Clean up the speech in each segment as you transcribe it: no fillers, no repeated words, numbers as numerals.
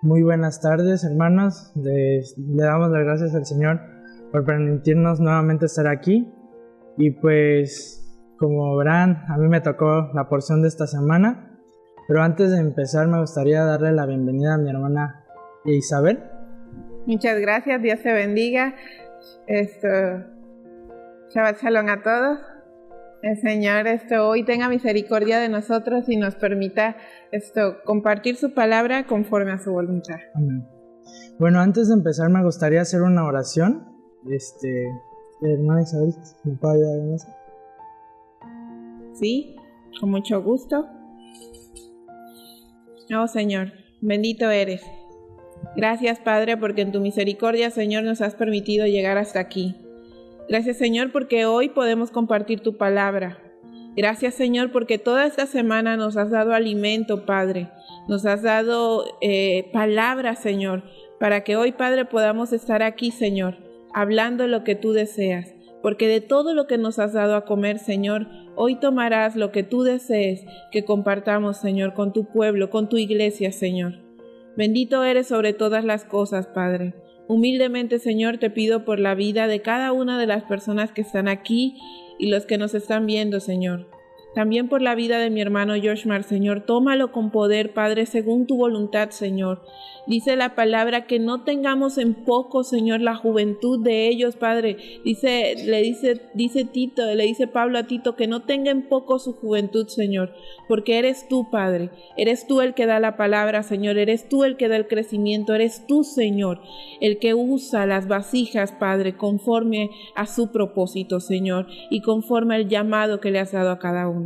Muy buenas tardes, hermanos. Le damos las gracias al Señor por permitirnos nuevamente estar aquí. Y pues, como verán, a mí me tocó la porción de esta semana. Pero antes de empezar, me gustaría darle la bienvenida a mi hermana Isabel. Muchas gracias, Dios te bendiga. Shabbat Shalom a todos. El Señor hoy tenga misericordia de nosotros y nos permita compartir su palabra conforme a su voluntad. Amén. Bueno, antes de empezar me gustaría hacer una oración. Hermana Isabel, ¿me puede ayudar en eso? Sí, con mucho gusto. Oh Señor, bendito eres. Gracias, Padre, porque en tu misericordia, Señor, nos has permitido llegar hasta aquí. Gracias, Señor, porque hoy podemos compartir tu palabra. Gracias, Señor, porque toda esta semana nos has dado alimento, Padre. Nos has dado palabras, Señor, para que hoy, Padre, podamos estar aquí, Señor, hablando lo que tú deseas. Porque de todo lo que nos has dado a comer, Señor, hoy tomarás lo que tú desees que compartamos, Señor, con tu pueblo, con tu iglesia, Señor. Bendito eres sobre todas las cosas, Padre. Humildemente, Señor, te pido por la vida de cada una de las personas que están aquí y los que nos están viendo, Señor. También por la vida de mi hermano Joshmar, Señor. Tómalo con poder, Padre, según tu voluntad, Señor. Dice la palabra que no tengamos en poco, Señor, la juventud de ellos, Padre. Le dice Pablo a Tito que no tenga en poco su juventud, Señor, porque eres tú, Padre. Eres tú el que da la palabra, Señor. Eres tú el que da el crecimiento. Eres tú, Señor, el que usa las vasijas, Padre, conforme a su propósito, Señor, y conforme al llamado que le has dado a cada uno.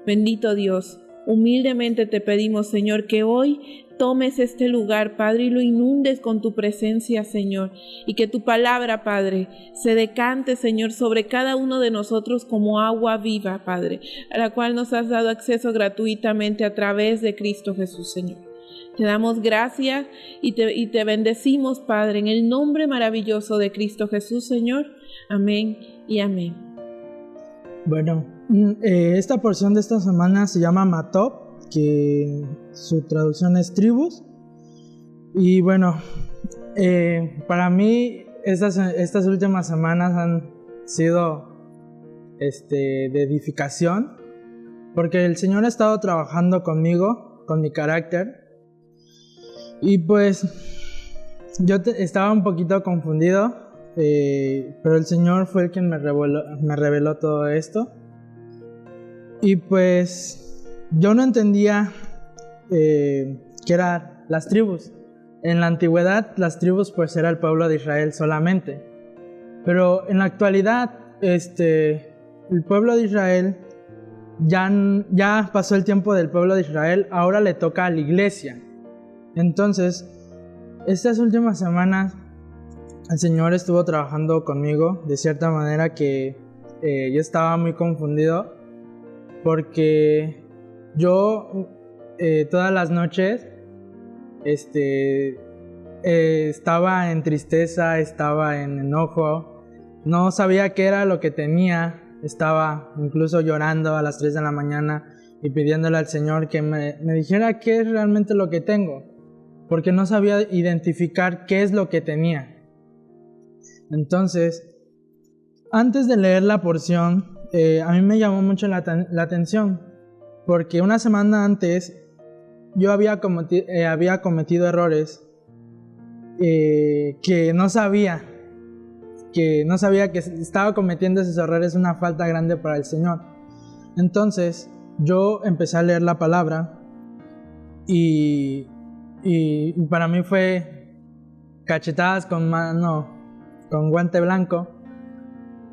Bendito Dios, humildemente te pedimos, Señor, que hoy tomes este lugar, Padre, y lo inundes con tu presencia, Señor, y que tu palabra, Padre, se decante, Señor, sobre cada uno de nosotros como agua viva, Padre, a la cual nos has dado acceso gratuitamente a través de Cristo Jesús, Señor. Te damos gracias y te bendecimos, Padre, en el nombre maravilloso de Cristo Jesús, Señor. Amén y amén. Bueno, esta porción de esta semana se llama Matop, que su traducción es tribus. Y bueno, para mí estas últimas semanas han sido de edificación, porque el Señor ha estado trabajando conmigo, con mi carácter. Y pues yo estaba un poquito confundido, pero el Señor fue el quien me reveló todo esto. Y pues yo no entendía qué eran las tribus. En la antigüedad las tribus pues era el pueblo de Israel solamente. Pero en la actualidad el pueblo de Israel ya pasó el tiempo del pueblo de Israel, ahora le toca a la iglesia. Entonces, estas últimas semanas el Señor estuvo trabajando conmigo de cierta manera que yo estaba muy confundido, porque yo todas las noches estaba en tristeza, estaba en enojo, no sabía qué era lo que tenía, estaba incluso llorando a las 3 de la mañana y pidiéndole al Señor que me dijera qué es realmente lo que tengo, porque no sabía identificar qué es lo que tenía. Entonces, antes de leer la porción, a mí me llamó mucho la atención, porque una semana antes yo había cometido errores que no sabía que estaba cometiendo esos errores, una falta grande para el Señor. Entonces yo empecé a leer la palabra y para mí fue cachetadas con guante blanco,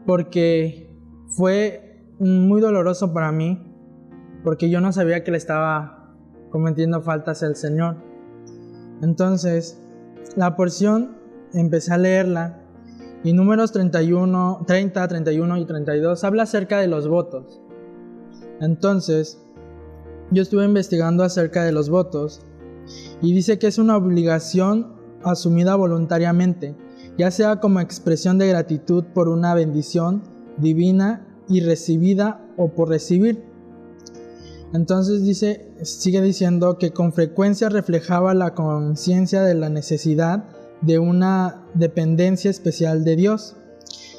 porque fue muy doloroso para mí, porque yo no sabía que le estaba cometiendo faltas al Señor. Entonces la porción empecé a leerla, y Números 30, 31 y 32 habla acerca de los votos. Entonces yo estuve investigando acerca de los votos, y dice que es una obligación asumida voluntariamente, ya sea como expresión de gratitud por una bendición divina y recibida o por recibir. Entonces sigue diciendo que con frecuencia reflejaba la conciencia de la necesidad de una dependencia especial de Dios.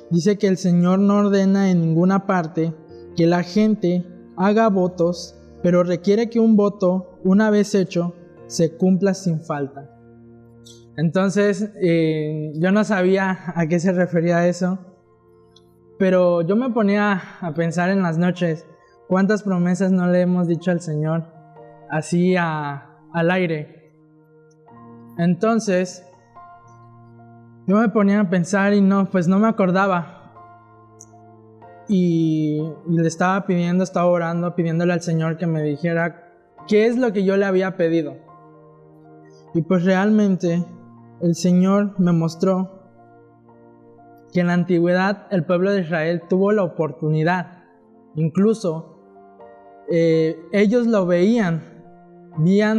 Dice que el Señor no ordena en ninguna parte que la gente haga votos, pero requiere que un voto, una vez hecho, se cumpla sin falta. Entonces, yo no sabía a qué se refería eso, pero yo me ponía a pensar en las noches, ¿cuántas promesas no le hemos dicho al Señor así al aire? Entonces, yo me ponía a pensar y no me acordaba. Y le estaba orando, pidiéndole al Señor que me dijera qué es lo que yo le había pedido. Y pues realmente el Señor me mostró que en la antigüedad el pueblo de Israel tuvo la oportunidad. Incluso ellos lo veían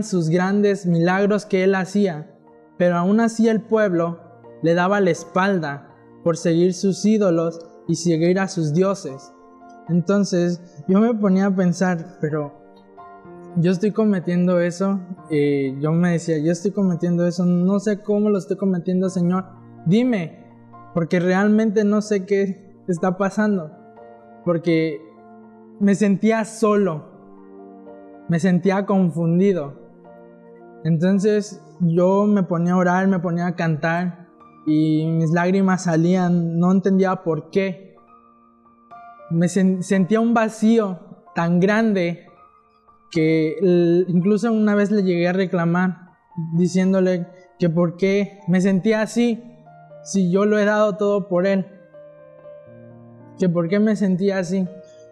sus grandes milagros que Él hacía, pero aún así el pueblo le daba la espalda por seguir sus ídolos y seguir a sus dioses. Entonces yo me ponía a pensar, pero yo estoy cometiendo eso. Yo me decía, yo estoy cometiendo eso, no sé cómo lo estoy cometiendo, Señor, dime, porque realmente no sé qué está pasando, porque me sentía solo, me sentía confundido. Entonces yo me ponía a orar, me ponía a cantar y mis lágrimas salían, no entendía por qué. Me sentía un vacío tan grande que incluso una vez le llegué a reclamar, diciéndole que por qué me sentía así, si yo lo he dado todo por Él, que por qué me sentía así.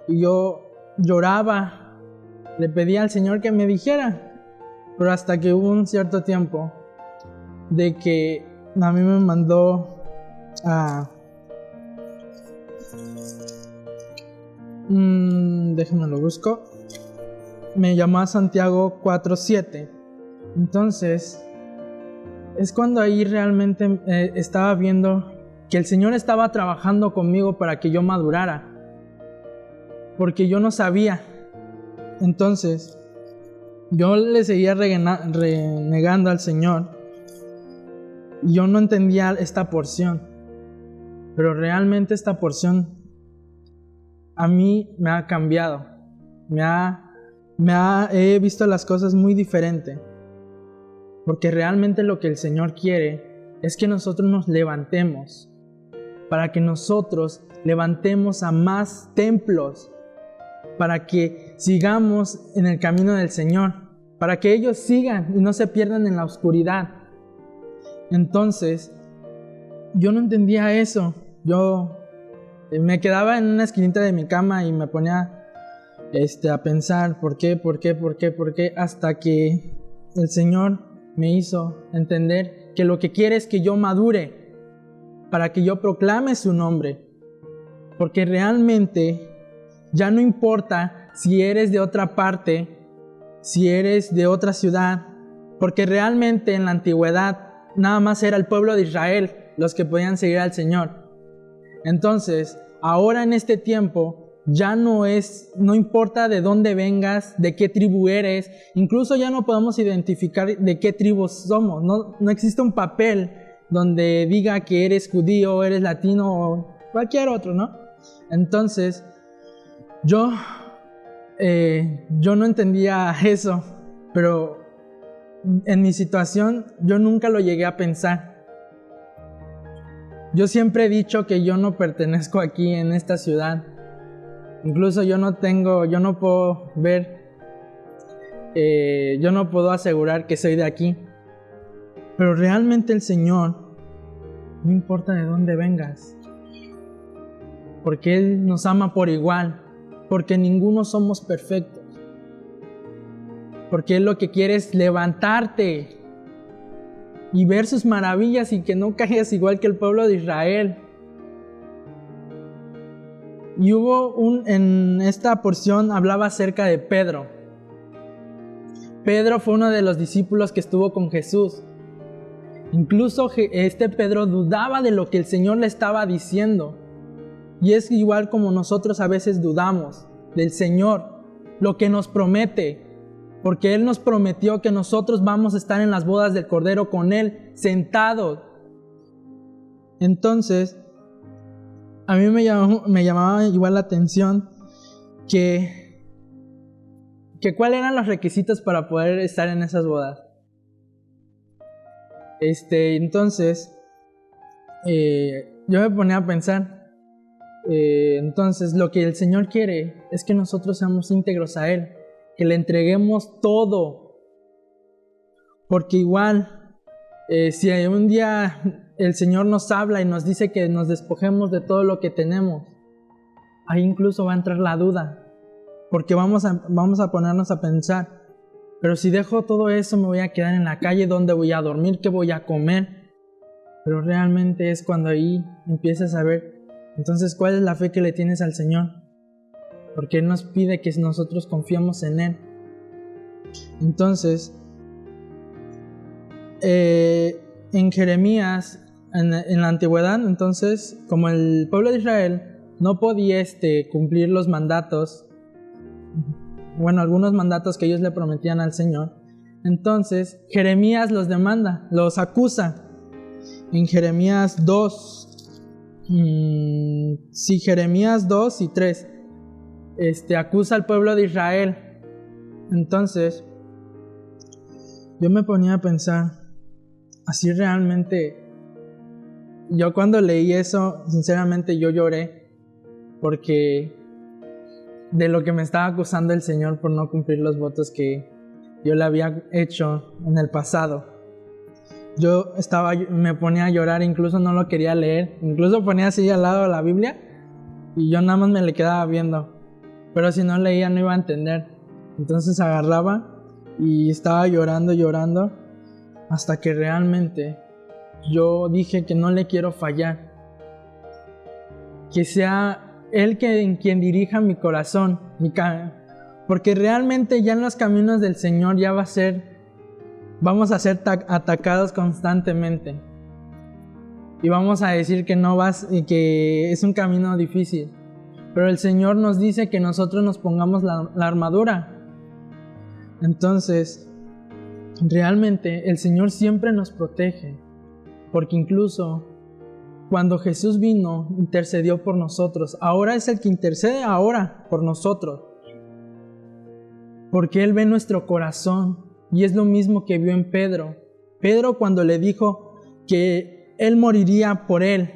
Y yo lloraba, le pedía al Señor que me dijera, pero hasta que hubo un cierto tiempo de que a mí me mandó a... déjenme lo busco. Me llamó a Santiago 4:7. Entonces es cuando ahí realmente estaba viendo que el Señor estaba trabajando conmigo para que yo madurara, porque yo no sabía. Entonces yo le seguía renegando al Señor y yo no entendía esta porción, pero realmente esta porción a mí me ha cambiado, he visto las cosas muy diferente, porque realmente lo que el Señor quiere es que nosotros nos levantemos, para que nosotros levantemos a más templos, para que sigamos en el camino del Señor, para que ellos sigan y no se pierdan en la oscuridad. Entonces, yo no entendía eso. Yo me quedaba en una esquinita de mi cama y me ponía a pensar ¿por qué? Hasta que el Señor me hizo entender que lo que quiere es que yo madure, para que yo proclame su nombre, porque realmente ya no importa si eres de otra parte, si eres de otra ciudad, porque realmente en la antigüedad nada más era el pueblo de Israel los que podían seguir al Señor. Entonces, ahora en este tiempo ya no importa de dónde vengas, de qué tribu eres, incluso ya no podemos identificar de qué tribu somos. No existe un papel donde diga que eres judío, eres latino o cualquier otro, ¿no? Entonces, yo no entendía eso, pero en mi situación yo nunca lo llegué a pensar. Yo siempre he dicho que yo no pertenezco aquí en esta ciudad. Incluso yo no puedo ver, yo no puedo asegurar que soy de aquí. Pero realmente el Señor, no importa de dónde vengas, porque Él nos ama por igual, porque ninguno somos perfectos, porque Él lo que quiere es levantarte y ver sus maravillas y que no caigas igual que el pueblo de Israel. Y en esta porción hablaba acerca de Pedro. Pedro fue uno de los discípulos que estuvo con Jesús. Incluso Pedro dudaba de lo que el Señor le estaba diciendo. Y es igual como nosotros a veces dudamos del Señor. lo que nos promete, porque Él nos prometió que nosotros vamos a estar en las bodas del Cordero con Él, sentados. Entonces, a mí me llamaba igual la atención que cuáles eran los requisitos para poder estar en esas bodas. Entonces, yo me ponía a pensar, entonces lo que el Señor quiere es que nosotros seamos íntegros a Él, que le entreguemos todo, porque igual, si un día el Señor nos habla y nos dice que nos despojemos de todo lo que tenemos, ahí incluso va a entrar la duda, porque vamos a ponernos a pensar, pero si dejo todo eso me voy a quedar en la calle, ¿dónde voy a dormir? ¿Qué voy a comer? Pero realmente es cuando ahí empiezas a ver, entonces, ¿cuál es la fe que le tienes al Señor? Porque Él nos pide que nosotros confiemos en Él. Entonces, en Jeremías, en la antigüedad, entonces, como el pueblo de Israel no podía cumplir los mandatos, bueno, algunos mandatos que ellos le prometían al Señor, entonces Jeremías los demanda, los acusa. En Jeremías 2, Jeremías 2 y 3, acusa al pueblo de Israel. Entonces, yo me ponía a pensar, así realmente, yo cuando leí eso, sinceramente yo lloré, porque de lo que me estaba acusando el Señor por no cumplir los votos que yo le había hecho en el pasado. Me ponía a llorar, incluso no lo quería leer, incluso ponía así al lado de la Biblia y yo nada más me le quedaba viendo, pero si no leía no iba a entender. Entonces agarraba y estaba llorando hasta que realmente yo dije que no le quiero fallar, que sea Él quien dirija mi corazón, porque realmente ya en los caminos del Señor ya vamos a ser atacados constantemente y vamos a decir que es un camino difícil, pero el Señor nos dice que nosotros nos pongamos la armadura. Entonces, realmente el Señor siempre nos protege, porque incluso cuando Jesús vino, intercedió por nosotros. Ahora es el que intercede ahora por nosotros, porque Él ve nuestro corazón. Y es lo mismo que vio en Pedro. Pedro, cuando le dijo que Él moriría por él,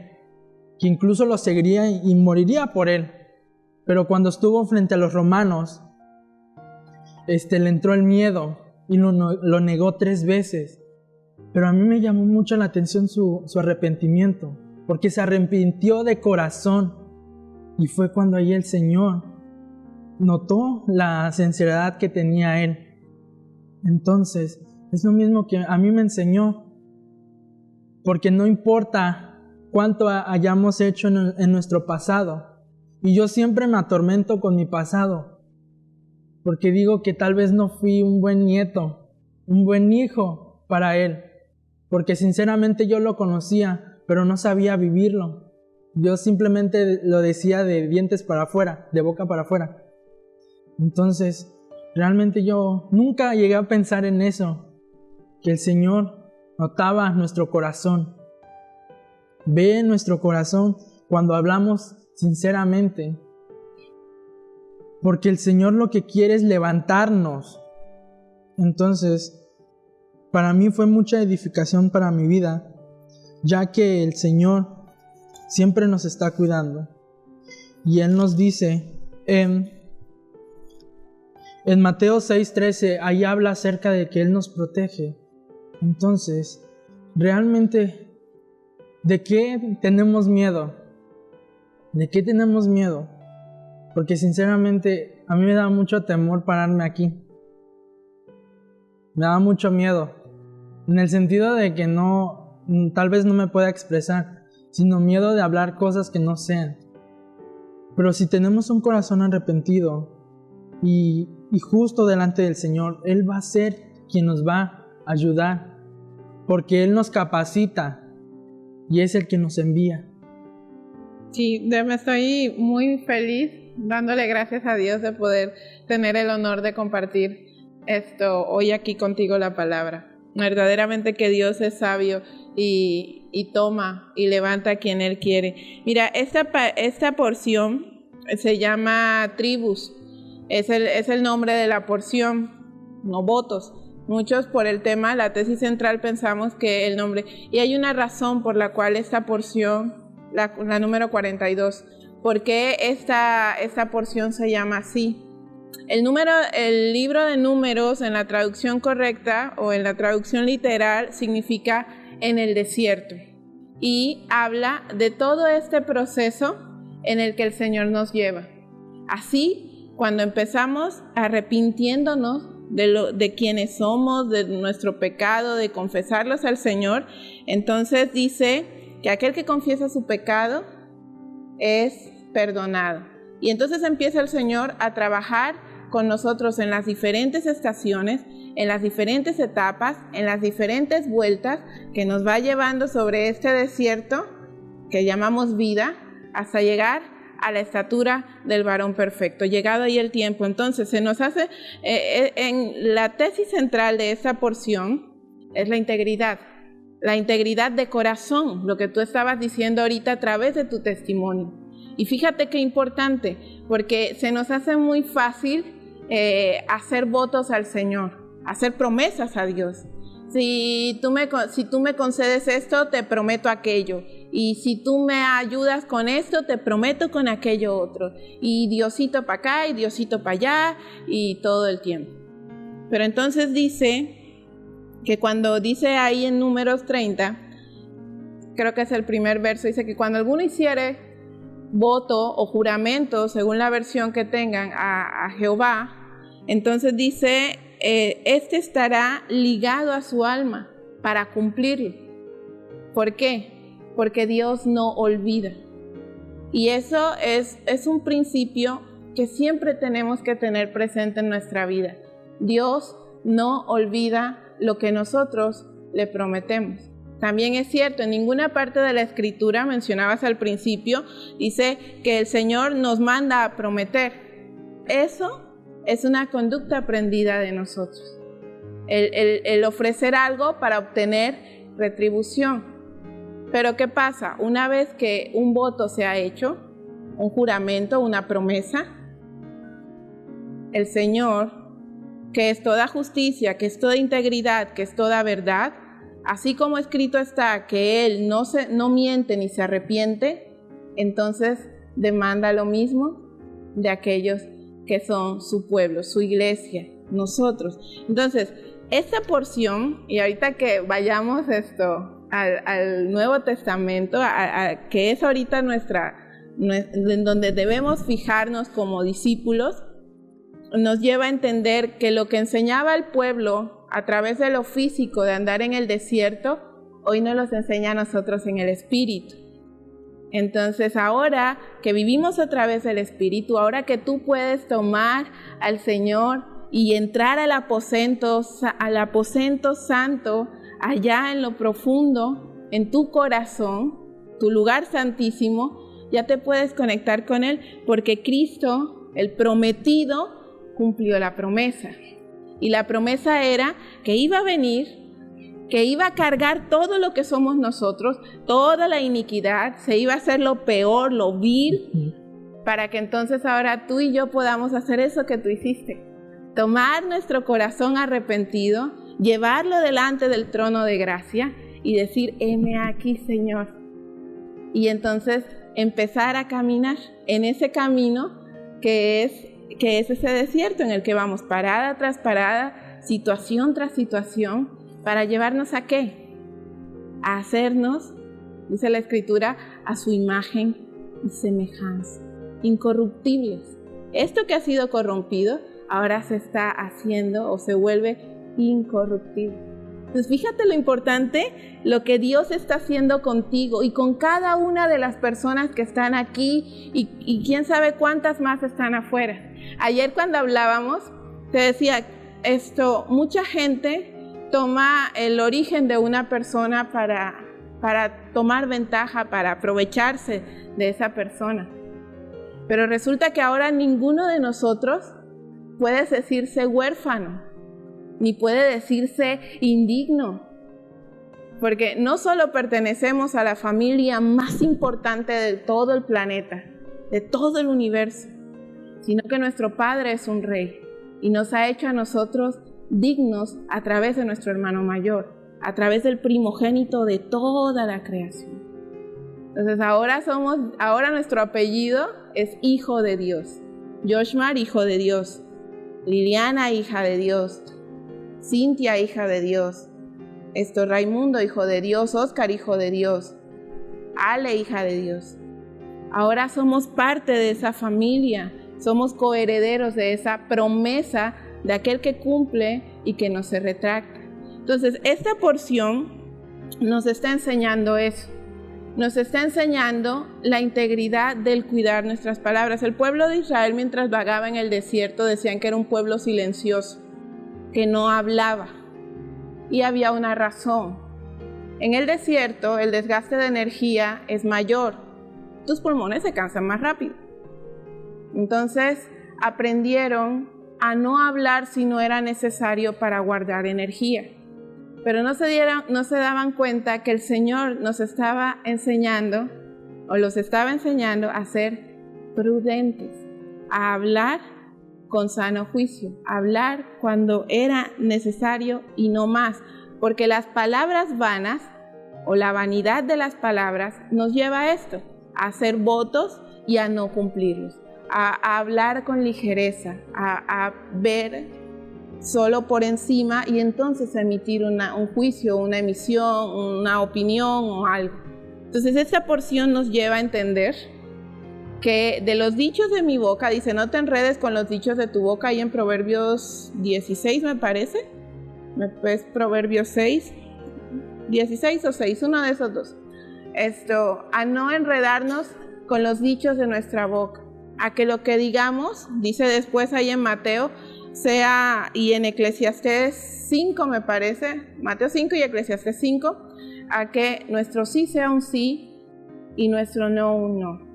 que incluso lo seguiría y moriría por él. Pero cuando estuvo frente a los romanos, le entró el miedo y lo negó 3 veces. Pero a mí me llamó mucho la atención su arrepentimiento, porque se arrepintió de corazón. Y fue cuando ahí el Señor notó la sinceridad que tenía Él. Entonces, es lo mismo que a mí me enseñó, porque no importa cuánto hayamos hecho en nuestro pasado, y yo siempre me atormento con mi pasado, porque digo que tal vez no fui un buen nieto, un buen hijo para Él, porque sinceramente yo lo conocía, pero no sabía vivirlo. Yo simplemente lo decía de dientes para afuera, de boca para afuera. Entonces, realmente yo nunca llegué a pensar en eso, que el Señor notaba nuestro corazón, ve nuestro corazón cuando hablamos sinceramente, porque el Señor lo que quiere es levantarnos. Entonces, para mí fue mucha edificación para mi vida, ya que el Señor siempre nos está cuidando, y Él nos dice en Mateo 6:13, ahí habla acerca de que Él nos protege. Entonces, realmente, ¿de qué tenemos miedo? ¿De qué tenemos miedo? Porque sinceramente, a mí me da mucho temor pararme aquí. Me da mucho miedo. En el sentido de que tal vez no me pueda expresar, sino miedo de hablar cosas que no sean. Pero si tenemos un corazón arrepentido y justo delante del Señor, Él va a ser quien nos va a ayudar, porque Él nos capacita y es el que nos envía. Sí, me estoy muy feliz dándole gracias a Dios de poder tener el honor de compartir esto hoy aquí contigo, la palabra. Verdaderamente que Dios es sabio y toma y levanta a quien Él quiere. Mira, esta porción se llama tribus, es el nombre de la porción, no votos. Muchos por el tema, la tesis central, pensamos que el nombre, y hay una razón por la cual esta porción, la número 42, ¿por qué esta porción se llama así? El libro de Números en la traducción correcta o en la traducción literal significa en el desierto y habla de todo este proceso en el que el Señor nos lleva. Así, cuando empezamos arrepintiéndonos de quienes somos, de nuestro pecado, de confesarlos al Señor, entonces dice que aquel que confiesa su pecado es perdonado. Y entonces empieza el Señor a trabajar con nosotros en las diferentes estaciones, en las diferentes etapas, en las diferentes vueltas que nos va llevando sobre este desierto que llamamos vida, hasta llegar a la estatura del varón perfecto. Llegado ahí el tiempo, entonces se nos hace, en la tesis central de esta porción es la integridad de corazón, lo que tú estabas diciendo ahorita a través de tu testimonio. Y fíjate qué importante, porque se nos hace muy fácil hacer votos al Señor, hacer promesas a Dios. Si tú me concedes esto, te prometo aquello. Y si tú me ayudas con esto, te prometo con aquello otro. Y Diosito para acá y Diosito para allá y todo el tiempo. Pero entonces dice que cuando dice ahí en Números 30, creo que es el primer verso, dice que cuando alguno hiciere voto o juramento, según la versión que tengan, a Jehová, entonces dice, este estará ligado a su alma para cumplirlo. ¿Por qué? Porque Dios no olvida. Y eso es un principio que siempre tenemos que tener presente en nuestra vida. Dios no olvida lo que nosotros le prometemos. También es cierto, en ninguna parte de la Escritura, mencionabas al principio, dice que el Señor nos manda a prometer. Eso es una conducta aprendida de nosotros. El ofrecer algo para obtener retribución. Pero ¿qué pasa? Una vez que un voto se ha hecho, un juramento, una promesa, el Señor, que es toda justicia, que es toda integridad, que es toda verdad, así como escrito está que Él no miente ni se arrepiente, entonces demanda lo mismo de aquellos que son su pueblo, su iglesia, nosotros. Entonces, esta porción, y ahorita que vayamos al Nuevo Testamento, que es ahorita en donde debemos fijarnos como discípulos, nos lleva a entender que lo que enseñaba al pueblo a través de lo físico, de andar en el desierto, hoy nos los enseña a nosotros en el Espíritu. Entonces, ahora que vivimos a través del Espíritu, ahora que tú puedes tomar al Señor y entrar al aposento santo, allá en lo profundo, en tu corazón, tu lugar santísimo, ya te puedes conectar con Él, porque Cristo, el prometido, cumplió la promesa. Y la promesa era que iba a venir, que iba a cargar todo lo que somos nosotros, toda la iniquidad, se iba a hacer lo peor, lo vil, para que entonces ahora tú y yo podamos hacer eso que tú hiciste. Tomar nuestro corazón arrepentido, llevarlo delante del trono de gracia y decir, heme aquí, Señor. Y entonces empezar a caminar en ese camino que es ese desierto en el que vamos parada tras parada, situación tras situación, para llevarnos ¿a qué? A hacernos, dice la Escritura, a su imagen y semejanza, incorruptibles. Esto que ha sido corrompido, ahora se está haciendo o se vuelve incorruptible. Entonces fíjate lo importante, lo que Dios está haciendo contigo y con cada una de las personas que están aquí y quién sabe cuántas más están afuera. Ayer cuando hablábamos, te decía mucha gente toma el origen de una persona para tomar ventaja, para aprovecharse de esa persona. Pero resulta que ahora ninguno de nosotros puede decirse huérfano, ni puede decirse indigno. Porque no solo pertenecemos a la familia más importante de todo el planeta, de todo el universo, sino que nuestro Padre es un rey y nos ha hecho a nosotros dignos a través de nuestro hermano mayor, a través del primogénito de toda la creación. Entonces ahora nuestro apellido es hijo de Dios. Yoshmar, hijo de Dios. Liliana, hija de Dios. Cintia, hija de Dios. Raimundo, hijo de Dios. Oscar, hijo de Dios. Ale, hija de Dios. Ahora somos parte de esa familia. Somos coherederos de esa promesa de aquel que cumple y que no se retracta. Entonces, esta porción nos está enseñando eso. Nos está enseñando la integridad del cuidar nuestras palabras. El pueblo de Israel, mientras vagaba en el desierto, decían que era un pueblo silencioso, que no hablaba. Y había una razón. En el desierto, el desgaste de energía es mayor. Tus pulmones se cansan más rápido. Entonces, aprendieron a no hablar si no era necesario para guardar energía. Pero no se daban cuenta que el Señor nos estaba enseñando, o los estaba enseñando a ser prudentes, a hablar con sano juicio, a hablar cuando era necesario y no más, porque las palabras vanas, o la vanidad de las palabras, nos lleva a esto, a hacer votos y a no cumplirlos, a hablar con ligereza, a ver solo por encima y entonces emitir un juicio, una emisión, una opinión o algo. Entonces esta porción nos lleva a entender que de los dichos de mi boca, dice, no te enredes con los dichos de tu boca, ahí en Proverbios 16 me parece, es Proverbios 6, 16 o 6, uno de esos dos. A no enredarnos con los dichos de nuestra boca, a que lo que digamos, dice después ahí en Mateo, y en Eclesiastés 5 me parece, Mateo 5 y Eclesiastés 5, a que nuestro sí sea un sí y nuestro no un no.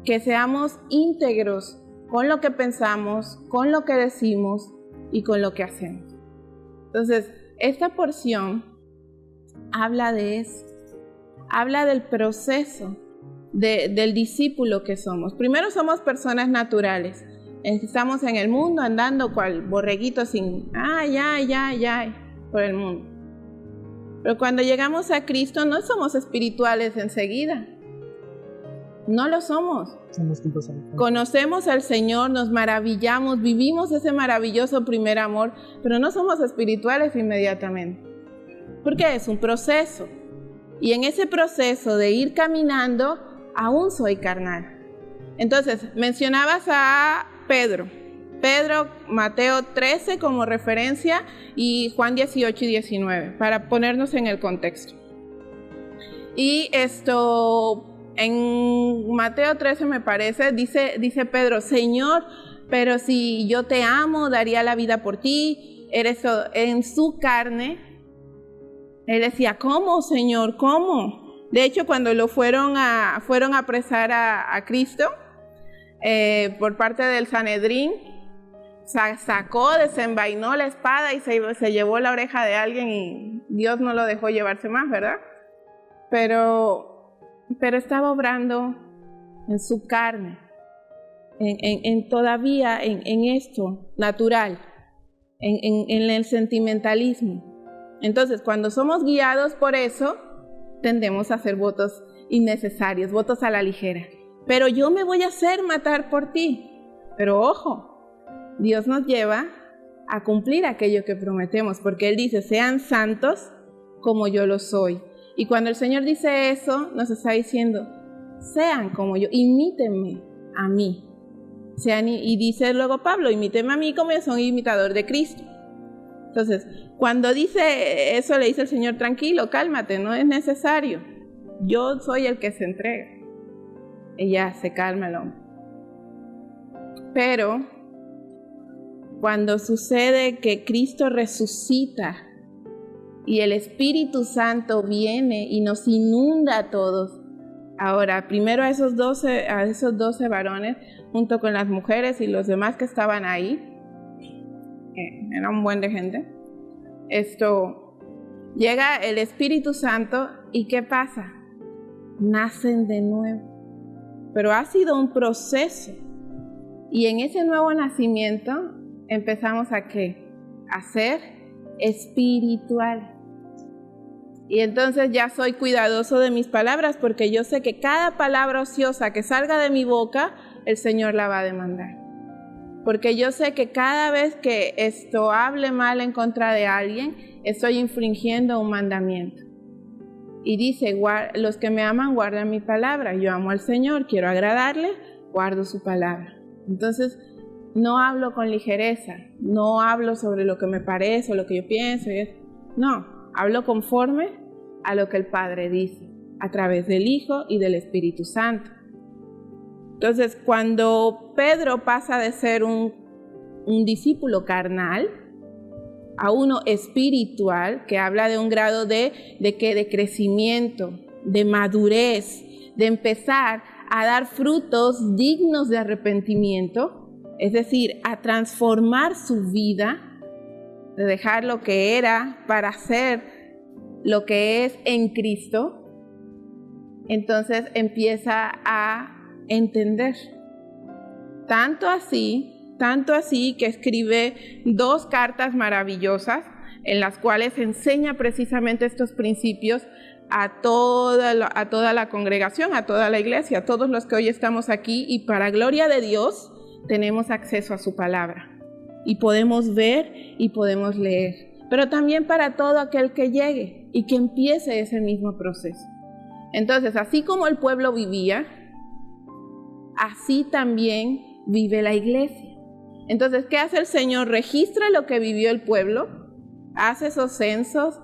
Que seamos íntegros con lo que pensamos, con lo que decimos y con lo que hacemos. Entonces, esta porción habla de eso, habla del proceso del discípulo que somos. Primero somos personas naturales. Estamos en el mundo andando cual borreguitos sin por el mundo. Pero cuando llegamos a Cristo no somos espirituales enseguida. No lo somos. Conocemos al Señor, nos maravillamos, vivimos ese maravilloso primer amor, pero no somos espirituales inmediatamente. Porque es un proceso. Y en ese proceso de ir caminando, aún soy carnal. Entonces, mencionabas a Pedro, Mateo 13 como referencia y Juan 18 y 19, para ponernos en el contexto. Y en Mateo 13 me parece, dice Pedro, Señor, pero si yo te amo, daría la vida por ti. En su carne, él decía, ¿cómo, Señor? ¿Cómo? De hecho, cuando lo fueron a apresar a Cristo, por parte del Sanedrín, desenvainó la espada y se llevó la oreja de alguien y Dios no lo dejó llevarse más, ¿verdad? Pero estaba obrando en su carne, todavía en esto natural, en el sentimentalismo. Entonces, cuando somos guiados por eso, tendemos a hacer votos innecesarios, votos a la ligera. Pero yo me voy a hacer matar por ti. Pero ojo, Dios nos lleva a cumplir aquello que prometemos, porque Él dice, sean santos como yo lo soy. Y cuando el Señor dice eso, nos está diciendo, sean como yo, imítenme a mí. Y dice luego Pablo, imítenme a mí como yo soy imitador de Cristo. Entonces, cuando dice eso, le dice el Señor, tranquilo, cálmate, no es necesario. Yo soy el que se entrega. Y ya se calma el hombre. Pero cuando sucede que Cristo resucita y el Espíritu Santo viene y nos inunda a todos, Ahora, primero a esos 12 varones, junto con las mujeres y los demás que estaban ahí, era un buen de gente, llega el Espíritu Santo y ¿qué pasa? Nacen de nuevo. Pero ha sido un proceso. Y en ese nuevo nacimiento empezamos ¿a qué? A ser espiritual. Y entonces ya soy cuidadoso de mis palabras porque yo sé que cada palabra ociosa que salga de mi boca, el Señor la va a demandar. Porque yo sé que cada vez que hable mal en contra de alguien, estoy infringiendo un mandamiento. Y dice, los que me aman guardan mi palabra. Yo amo al Señor, quiero agradarle, guardo su palabra. Entonces, no hablo con ligereza, no hablo sobre lo que me parece o lo que yo pienso. No, hablo conforme a lo que el Padre dice, a través del Hijo y del Espíritu Santo. Entonces, cuando Pedro pasa de ser un discípulo carnal a uno espiritual, que habla de un grado de crecimiento, de madurez, de empezar a dar frutos dignos de arrepentimiento, es decir, a transformar su vida, de dejar lo que era para ser lo que es en Cristo, entonces empieza a entender. Tanto así que escribe 2 cartas maravillosas en las cuales enseña precisamente estos principios a toda la congregación, a toda la iglesia, a todos los que hoy estamos aquí, y para gloria de Dios tenemos acceso a su palabra y podemos ver y podemos leer, pero también para todo aquel que llegue y que empiece ese mismo proceso. Entonces, así como el pueblo vivía, así también vive la iglesia. Entonces, ¿qué hace el Señor? Registra lo que vivió el pueblo, hace esos censos,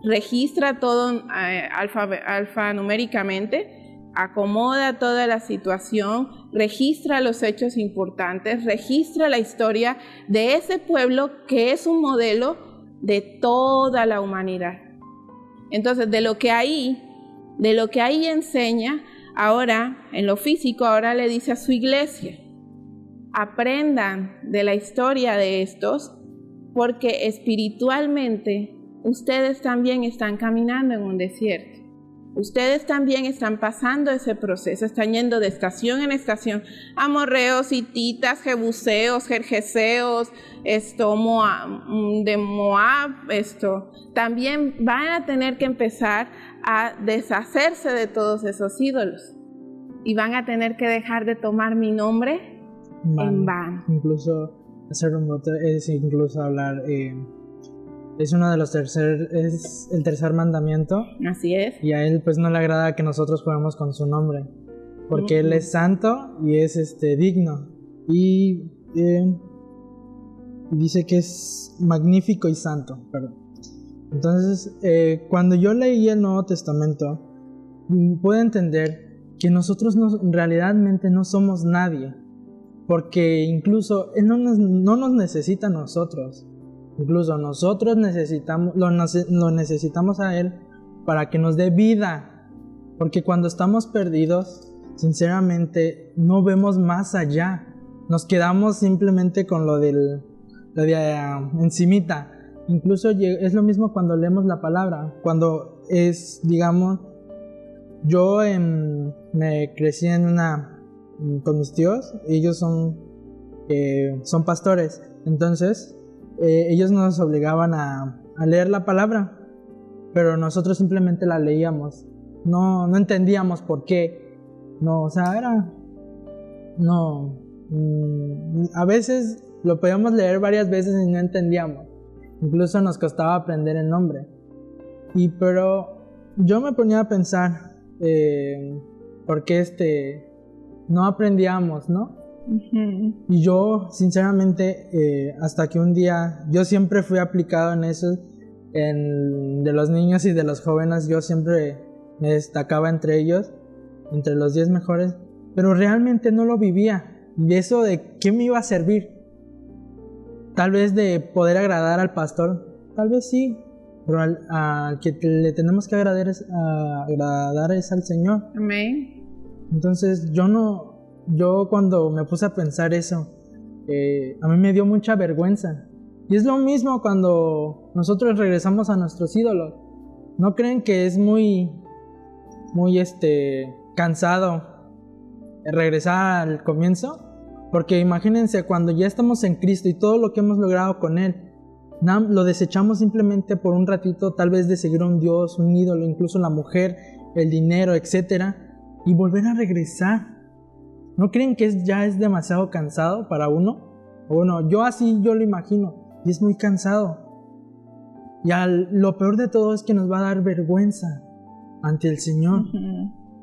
registra todo alfanuméricamente, acomoda toda la situación, registra los hechos importantes, registra la historia de ese pueblo que es un modelo de toda la humanidad. Entonces, de lo que ahí enseña, ahora, en lo físico, ahora le dice a su iglesia, aprendan de la historia de estos, porque espiritualmente ustedes también están caminando en un desierto. Ustedes también están pasando ese proceso, están yendo de estación en estación, amorreos, hititas, jebuseos, jerjeseos, de Moab, también van a tener que empezar a deshacerse de todos esos ídolos y van a tener que dejar de tomar mi nombre en vano. Incluso hacer un voto es incluso hablar, es uno de los es el tercer mandamiento. Así es. Y a él pues no le agrada que nosotros juguemos con su nombre, porque él es santo y es digno, y dice que es magnífico y santo, perdón. Entonces, cuando yo leí el Nuevo Testamento, pude entender que nosotros realmente no somos nadie, porque incluso Él no nos necesita a nosotros. Incluso nosotros lo necesitamos a Él para que nos dé vida, porque cuando estamos perdidos, sinceramente, no vemos más allá. Nos quedamos simplemente con lo de encimita. Incluso es lo mismo cuando leemos la palabra. Cuando digamos, yo me crecí con mis tíos, ellos son pastores, entonces ellos nos obligaban a leer la palabra, pero nosotros simplemente la leíamos, no entendíamos por qué, a veces lo podíamos leer varias veces y no entendíamos, incluso nos costaba aprender el nombre, pero yo me ponía a pensar por qué no aprendíamos, ¿no? Uh-huh. Y yo, sinceramente, hasta que un día, yo siempre fui aplicado en eso, de los niños y de los jóvenes, yo siempre me destacaba entre ellos, entre los 10 mejores, pero realmente no lo vivía. ¿Y eso de qué me iba a servir? Tal vez de poder agradar al pastor, tal vez sí, pero al que le tenemos que agradar es al Señor. Amén. Entonces yo cuando me puse a pensar eso, a mí me dio mucha vergüenza. Y es lo mismo cuando nosotros regresamos a nuestros ídolos. ¿No creen que es muy cansado regresar al comienzo? Porque imagínense, cuando ya estamos en Cristo y todo lo que hemos logrado con Él, lo desechamos simplemente por un ratito, tal vez de seguir a un Dios, un ídolo, incluso la mujer, el dinero, etc. Y volver a regresar. ¿No creen que ya es demasiado cansado para uno? Bueno, yo lo imagino. Y es muy cansado. Y lo peor de todo es que nos va a dar vergüenza ante el Señor.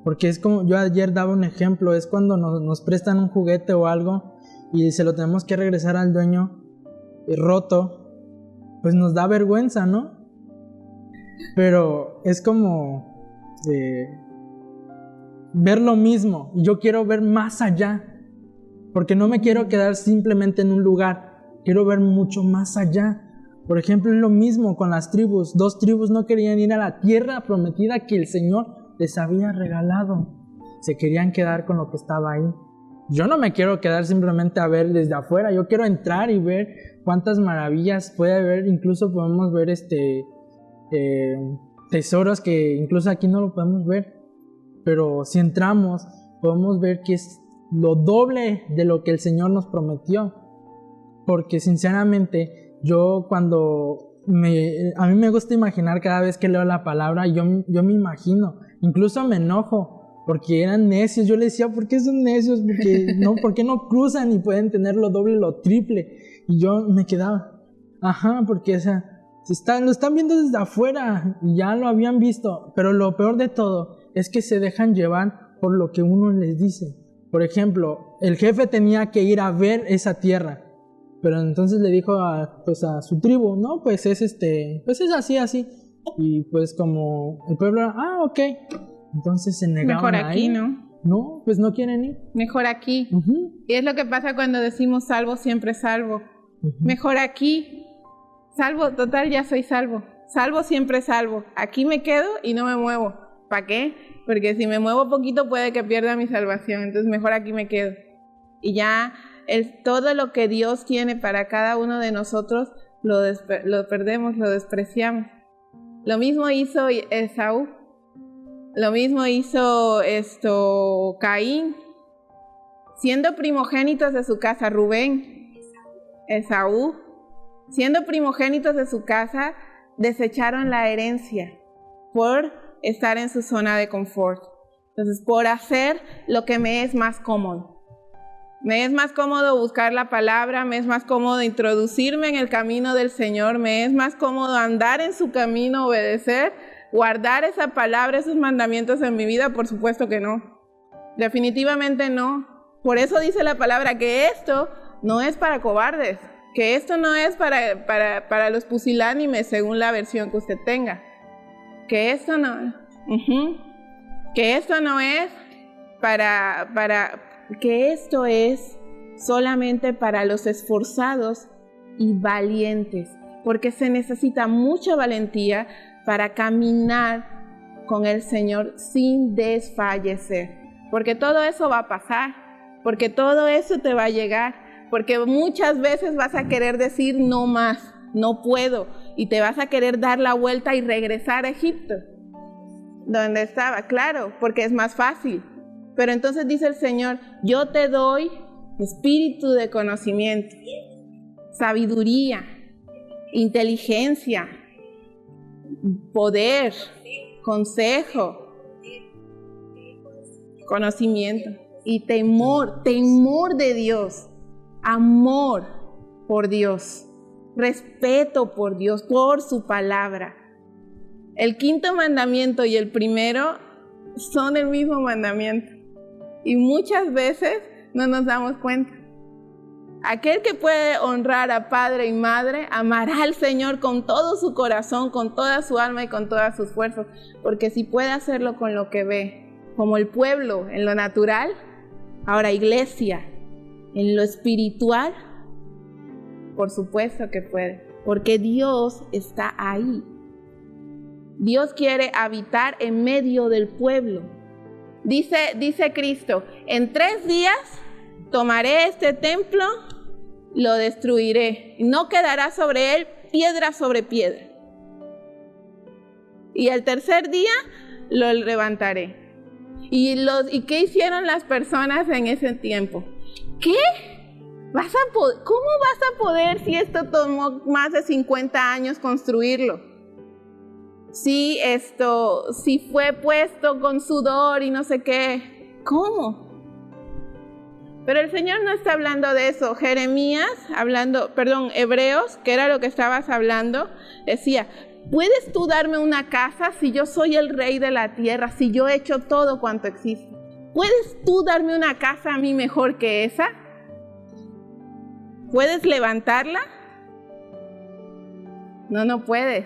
Porque es como, yo ayer daba un ejemplo, es cuando nos prestan un juguete o algo y se lo tenemos que regresar al dueño roto, pues nos da vergüenza, ¿no? Pero es como ver lo mismo. Yo quiero ver más allá, porque no me quiero quedar simplemente en un lugar. Quiero ver mucho más allá. Por ejemplo, es lo mismo con las tribus. 2 tribus no querían ir a la tierra prometida que el Señor les había regalado. Se querían quedar con lo que estaba ahí. Yo no me quiero quedar simplemente a ver desde afuera. Yo quiero entrar y ver cuántas maravillas puede haber. Incluso podemos ver tesoros que incluso aquí no lo podemos ver. Pero si entramos, podemos ver que es lo doble de lo que el Señor nos prometió. Porque sinceramente, yo a mí me gusta imaginar cada vez que leo la palabra, yo me imagino, incluso me enojo, porque eran necios. Yo le decía, ¿por qué son necios? ¿Por qué no cruzan y pueden tener lo doble, lo triple? Y yo me quedaba, porque lo están viendo desde afuera, y ya lo habían visto, pero lo peor de todo es que se dejan llevar por lo que uno les dice. Por ejemplo, el jefe tenía que ir a ver esa tierra, pero entonces le dijo a su tribu, no, pues es así. Y pues como el pueblo era, ok. Entonces se negaban. Mejor aquí, ¿no? No, pues no quieren ir. Mejor aquí. Y es lo que pasa cuando decimos salvo, siempre salvo. Mejor aquí. Salvo, total, ya soy salvo. Salvo, siempre salvo. Aquí me quedo y no me muevo. ¿Para qué? Porque si me muevo poquito puede que pierda mi salvación. Entonces mejor aquí me quedo. Y ya todo lo que Dios tiene para cada uno de nosotros lo perdemos, lo despreciamos. Lo mismo hizo Esaú. Lo mismo hizo Caín. Siendo primogénitos de su casa, Rubén, Esaú, siendo primogénitos de su casa, desecharon la herencia por estar en su zona de confort. Entonces, por hacer lo que me es más cómodo. Me es más cómodo buscar la palabra, me es más cómodo introducirme en el camino del Señor, me es más cómodo andar en su camino, obedecer, guardar esa palabra, esos mandamientos en mi vida. Por supuesto que no. Definitivamente no. Por eso dice la palabra que esto no es para cobardes, que esto no es para los pusilánimes según la versión que usted tenga. Que esto no, que esto no es que esto es solamente para los esforzados y valientes, porque se necesita mucha valentía para caminar con el Señor sin desfallecer, porque todo eso va a pasar, porque todo eso te va a llegar, porque muchas veces vas a querer decir no más, no puedo, y te vas a querer dar la vuelta y regresar a Egipto, donde estaba, claro, porque es más fácil. Pero entonces dice el Señor, yo te doy espíritu de conocimiento, sabiduría, inteligencia, poder, consejo, conocimiento y temor de Dios, amor por Dios, respeto por Dios, por su palabra. El 5º mandamiento y el primero son el mismo mandamiento. Y muchas veces no nos damos cuenta. Aquel que puede honrar a padre y madre, amará al Señor con todo su corazón, con toda su alma y con todas sus fuerzas. Porque si puede hacerlo con lo que ve, como el pueblo en lo natural, ahora iglesia, en lo espiritual, por supuesto que puede. Porque Dios está ahí. Dios quiere habitar en medio del pueblo. Dice Cristo, en 3 días tomaré este templo, lo destruiré, no quedará sobre él piedra sobre piedra. Y el tercer día lo levantaré. ¿Y qué hicieron las personas en ese tiempo? ¿Qué? ¿Cómo vas a poder si esto tomó más de 50 años construirlo? Si fue puesto con sudor y no sé qué. ¿Cómo? Pero el Señor no está hablando de eso. Hebreos, que era lo que estabas hablando, decía, ¿puedes tú darme una casa si yo soy el rey de la tierra, si yo he hecho todo cuanto existe? ¿Puedes tú darme una casa a mí mejor que esa? ¿Puedes levantarla? No puedes.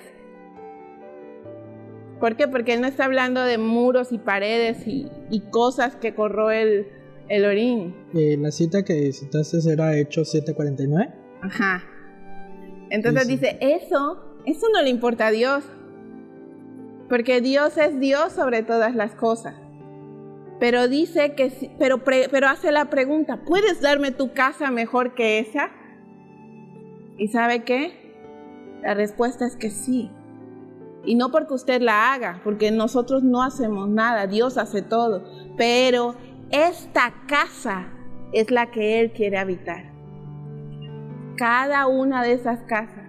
¿Por qué? Porque Él no está hablando de muros y paredes y cosas que corrió el orín. La cita que citaste era Hechos 7:49. Ajá. Entonces dice, eso no le importa a Dios. Porque Dios es Dios sobre todas las cosas. Pero dice que, pero hace la pregunta, ¿puedes darme tu casa mejor que esa? ¿Y sabe qué? La respuesta es que sí. Y no porque usted la haga, porque nosotros no hacemos nada, Dios hace todo. Pero esta casa es la que Él quiere habitar. Cada una de esas casas.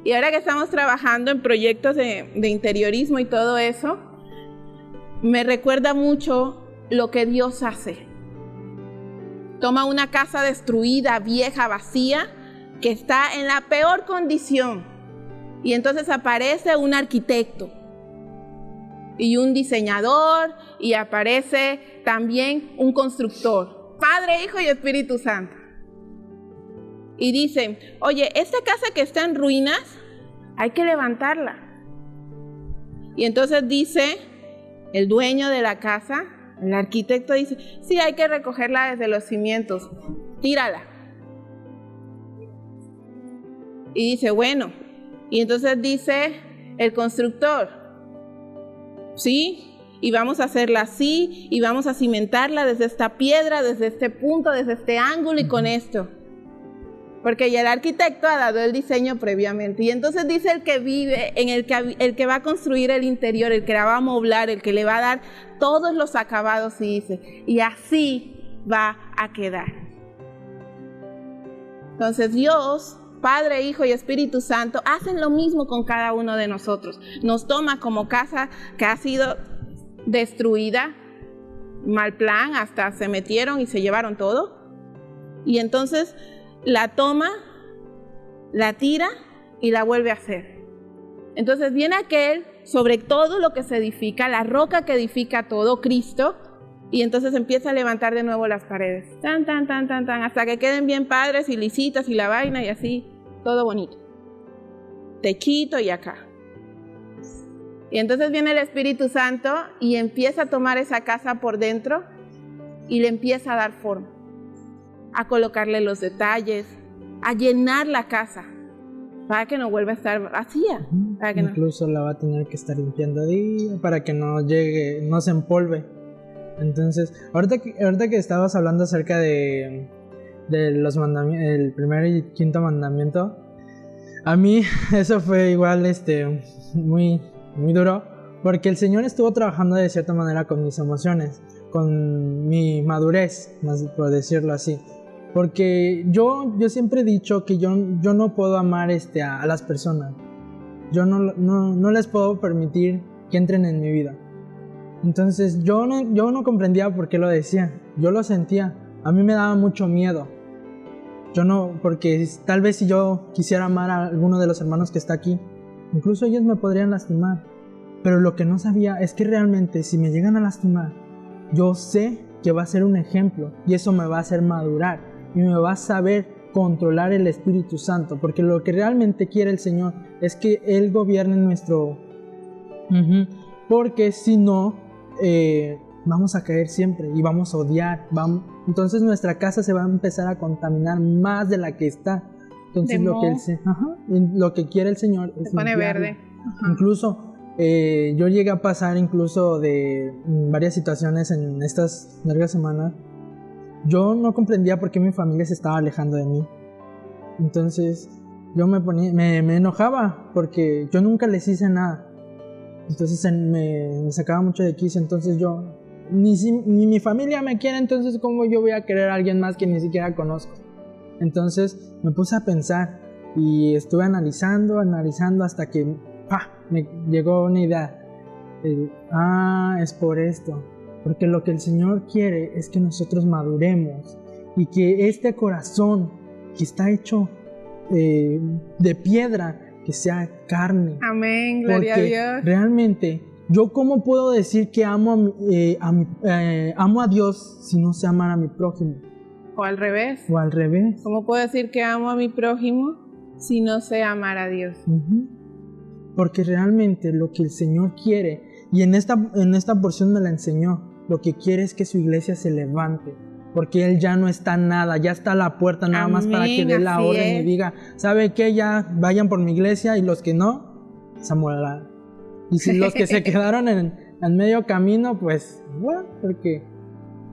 Y ahora que estamos trabajando en proyectos de interiorismo y todo eso, me recuerda mucho lo que Dios hace. Toma una casa destruida, vieja, vacía, que está en la peor condición. Y entonces aparece un arquitecto y un diseñador y aparece también un constructor, Padre, Hijo y Espíritu Santo. Y dicen, oye, esta casa que está en ruinas, hay que levantarla. Y entonces dice el dueño de la casa, el arquitecto dice, sí, hay que recogerla desde los cimientos, tírala. Y dice, bueno, y entonces dice el constructor, sí, y vamos a hacerla así, y vamos a cimentarla desde esta piedra, desde este punto, desde este ángulo y con esto. Porque ya el arquitecto ha dado el diseño previamente. Y entonces dice el que vive, el que va a construir el interior, el que la va a amoblar, el que le va a dar todos los acabados, y dice, y así va a quedar. Entonces Dios, Padre, Hijo y Espíritu Santo, hacen lo mismo con cada uno de nosotros. Nos toma como casa que ha sido destruida, mal plan, hasta se metieron y se llevaron todo. Y entonces la toma, la tira y la vuelve a hacer. Entonces viene aquel sobre todo lo que se edifica, la roca que edifica todo, Cristo, y entonces empieza a levantar de nuevo las paredes, tan, hasta que queden bien padres y lisitas y la vaina y así, todo bonito. Techito y acá. Y entonces viene el Espíritu Santo y empieza a tomar esa casa por dentro y le empieza a dar forma, a colocarle los detalles, a llenar la casa para que no vuelva a estar vacía. Incluso la va a tener que estar limpiando día para que no se empolve. Entonces, ahorita que estabas hablando acerca de los mandamientos, el primer y quinto mandamiento, a mí eso fue igual muy, muy duro, porque el Señor estuvo trabajando de cierta manera con mis emociones, con mi madurez, por decirlo así. Porque yo siempre he dicho que yo no puedo amar a las personas. Yo no les puedo permitir que entren en mi vida. Entonces yo no comprendía por qué lo decía. Yo lo sentía. A mí me daba mucho miedo. Porque tal vez si yo quisiera amar a alguno de los hermanos que está aquí, incluso ellos me podrían lastimar. Pero lo que no sabía es que realmente si me llegan a lastimar, yo sé que va a ser un ejemplo y eso me va a hacer madurar y me va a saber controlar el Espíritu Santo, porque lo que realmente quiere el Señor es que Él gobierne nuestro... Porque si no, vamos a caer siempre y vamos a odiar. Entonces nuestra casa se va a empezar a contaminar más de la que está. Entonces lo que quiere el Señor es... Se pone verde. Incluso yo llegué a pasar incluso de varias situaciones en estas largas semanas. Yo no comprendía por qué mi familia se estaba alejando de mí. Entonces yo me enojaba porque yo nunca les hice nada. Entonces me sacaba mucho de quicio. Entonces yo, ni mi familia me quiere, entonces ¿cómo yo voy a querer a alguien más que ni siquiera conozco? Entonces me puse a pensar y estuve analizando hasta que me llegó una idea. Es por esto. Porque lo que el Señor quiere es que nosotros maduremos y que este corazón que está hecho de piedra, que sea carne. Amén, gloria a Dios. Realmente, ¿yo cómo puedo decir que amo a Dios si no sé amar a mi prójimo? O al revés. ¿Cómo puedo decir que amo a mi prójimo si no sé amar a Dios? Porque realmente lo que el Señor quiere, y en esta porción me la enseñó, lo que quiere es que su iglesia se levante. Porque Él ya no está nada, ya está a la puerta nada más para que dé la orden y diga, ¿sabe qué? Ya vayan por mi iglesia, y los que no, se morirán. Y si los que se quedaron en medio camino, pues, bueno, porque...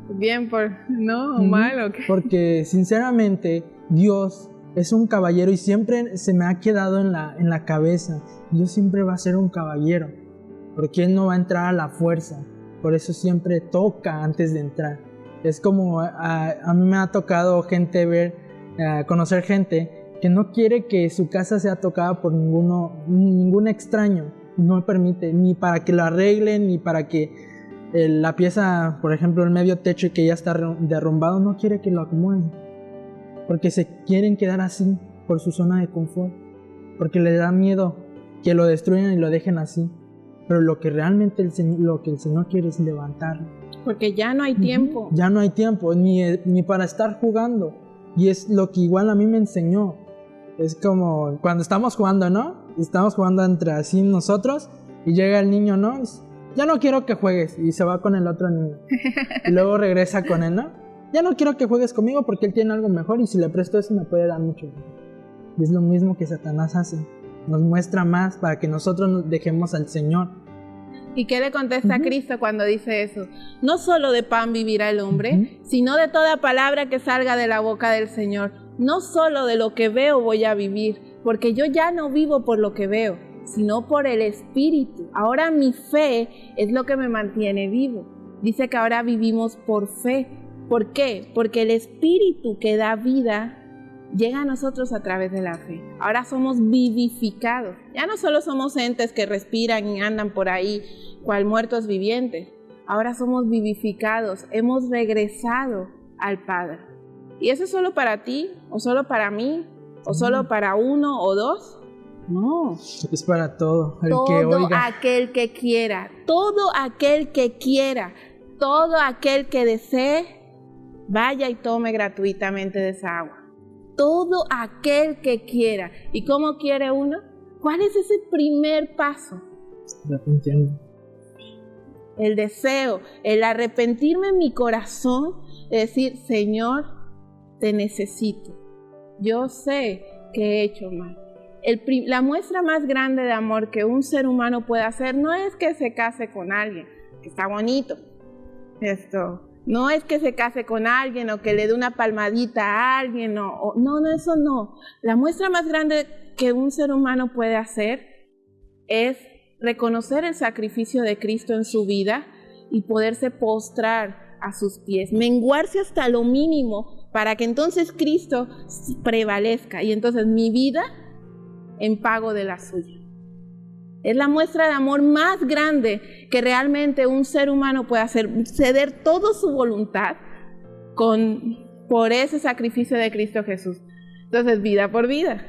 Bien, ¿no? ¿Mal o qué? Porque sinceramente Dios es un caballero y siempre se me ha quedado en la cabeza. Dios siempre va a ser un caballero, porque Él no va a entrar a la fuerza. Por eso siempre toca antes de entrar. Es como a mí me ha tocado conocer gente que no quiere que su casa sea tocada por ningún extraño. No permite, ni para que lo arreglen, ni para que la pieza, por ejemplo, el medio techo que ya está derrumbado, no quiere que lo acomoden. Porque se quieren quedar así, por su zona de confort. Porque les da miedo que lo destruyan y lo dejen así. Pero lo que realmente el Señor quiere es levantarlo. Porque ya no hay tiempo. Ya no hay tiempo, ni para estar jugando. Y es lo que igual a mí me enseñó. Es como cuando estamos jugando, ¿no? Estamos jugando entre así nosotros y llega el niño, ¿no? Ya no quiero que juegues, y se va con el otro niño. Y luego regresa con él, ¿no? Ya no quiero que juegues conmigo porque él tiene algo mejor y si le presto eso me puede dar mucho. Y es lo mismo que Satanás hace. Nos muestra más para que nosotros nos dejemos al Señor. ¿Y qué le contesta Cristo cuando dice eso? No solo de pan vivirá el hombre, sino de toda palabra que salga de la boca del Señor. No solo de lo que veo voy a vivir, porque yo ya no vivo por lo que veo, sino por el Espíritu. Ahora mi fe es lo que me mantiene vivo. Dice que ahora vivimos por fe. ¿Por qué? Porque el Espíritu que da vida llega a nosotros a través de la fe. Ahora somos vivificados. Ya no solo somos entes que respiran y andan por ahí cual muertos vivientes. Ahora somos vivificados. Hemos regresado al Padre. ¿Y eso es solo para ti? ¿O solo para mí? ¿O solo para uno o dos? No. Es para todo el todo que oiga. Aquel que quiera. Todo aquel que quiera. Todo aquel que desee, vaya y tome gratuitamente de esa agua. Todo aquel que quiera. ¿Y cómo quiere uno? ¿Cuál es ese primer paso? Arrepentiendo. El deseo, el arrepentirme en mi corazón, es decir, Señor, te necesito. Yo sé que he hecho mal. La muestra más grande de amor que un ser humano puede hacer no es que se case con alguien, que está bonito. No es que se case con alguien o que le dé una palmadita a alguien. No, eso no. La muestra más grande que un ser humano puede hacer es reconocer el sacrificio de Cristo en su vida y poderse postrar a sus pies, menguarse hasta lo mínimo para que entonces Cristo prevalezca y entonces mi vida en pago de la suya. Es la muestra de amor más grande que realmente un ser humano puede hacer, ceder toda su voluntad por ese sacrificio de Cristo Jesús. Entonces, vida por vida.